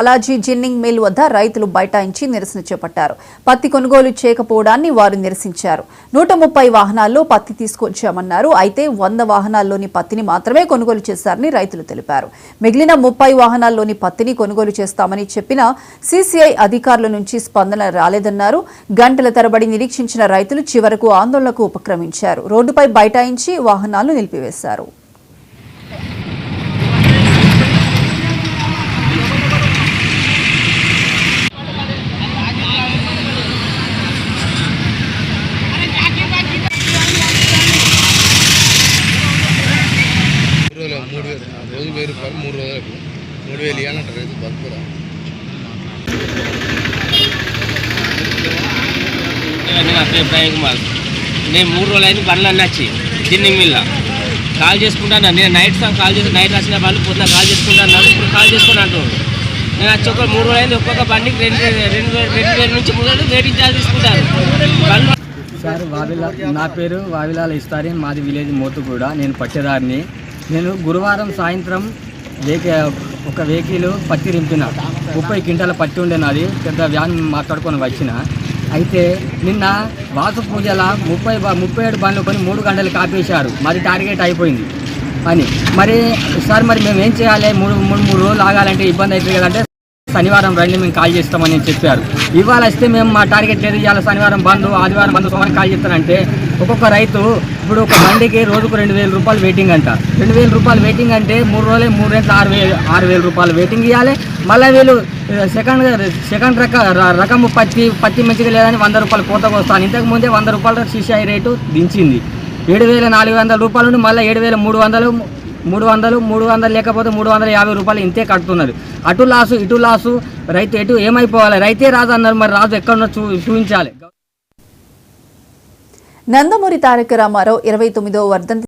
అలాజీ ginning mill వద్ద రైతులు బైఠాయించి నిరసన చేపట్టారు. పత్తి కొనుగోలు చేయకపోవడాన్ని వారు నిరసించారు. 130 వాహనాల్లో పత్తి తీసుకొచ్చామన్నారు. అయితే 100 వాహనాల్లోని పత్తిని మాత్రమే కొనుగోలు చేశారని రైతులు తెలిపారు. మిగిలిన 30 వాహనాల్లోని పత్తిని కొనుగోలు చేస్తామని చెప్పినా సీసీఐ అధికారుల నుంచి స్పందన రాలేదన్నారు. గంటల తరబడి నిరీక్షించిన రైతులు చివరకు ఆందోళనకు ఉపక్రమించారు. రోడ్డుపై బైఠాయించి వాహనాలను నిలిపివేశారు. రోజు 1000 రూపాయలు 3 రోజులకు 3000 ఇవ్వాలంటారు. రైతు బతుకురా నేను 3 రోజులు అయింది బండ్లు అన్నీ వచ్చి జిన్నింగ్ మిల్ల కాల్ చేసుకుంటాను. నేను నైట్ నైట్ వచ్చిన వాళ్ళు పొద్దున కాల్ చేసుకుంటాను. ఇప్పుడు కాల్ చేసుకుని అంటున్నాను. నేను వచ్చి 3 రోజులు అయింది. ఒక్కొక్క బండికి 2000 నుంచి 3000 వెయిటింగ్ ఛార్జ్ తీసుకుంటారు. సార్ నా పేరు వావిలాల ఇస్తారి. మాది విలేజ్ మోతుగూడ. నేను పట్టేదారిని. నేను గురువారం సాయంత్రం ఒక వెహికల్ పత్తి రింపిన 30 క్వింటాల పత్తి ఉండే నాది. పెద్ద వ్యాన్ మాట్లాడుకొని వచ్చిన. అయితే నిన్న వాసు పూజల 37 బండ్లు కొని 3 గంటలు కాపేశారు. మరి టార్గెట్ అయిపోయింది అని. మరి సార్ మరి మేము ఏం చేయాలి? 3 రోజులు ఆగాలంటే ఇబ్బంది అవుతుంది కదంటే శనివారం రండి మేము కాల్ చేస్తామని చెప్పారు. ఇవాళ వస్తే మేము మా టార్గెట్ లేదు, ఇవాళ శనివారం బంద్, ఆదివారం బంద్, సోమవారం కాల్ చేస్తారంటే ఒక్కొక్క రైతు ఇప్పుడు ఒక బండికి రోజుకు 2000 రూపాయలు వెయిటింగ్ అంట. 2000 రూపాయలు వెయిటింగ్ అంటే 3 రోజులే 3 గంటలు 6000 రూపాయలు వెయిటింగ్ ఇవ్వాలి. మళ్ళీ వీళ్ళు సెకండ్ రకము పత్తి మంచిగా లేదని 100 రూపాయలు కోతకు వస్తాను. ఇంతకుముందే 100 రూపాయల సీసీఐ రేటు దించింది. 7400 రూపాయల నుండి మళ్ళీ 7300 లేకపోతే 350 రూపాయలు ఇంతే కడుతున్నారు. అటు లాసు ఇటు లాసు. రైతు ఎటు ఏమైపోవాలి? రైతే రాజు అన్నారు. మరి రాజు ఎక్కడున్నా చూపించాలి. నందమూరి తారక రామారావు 29వ వర్ధంతి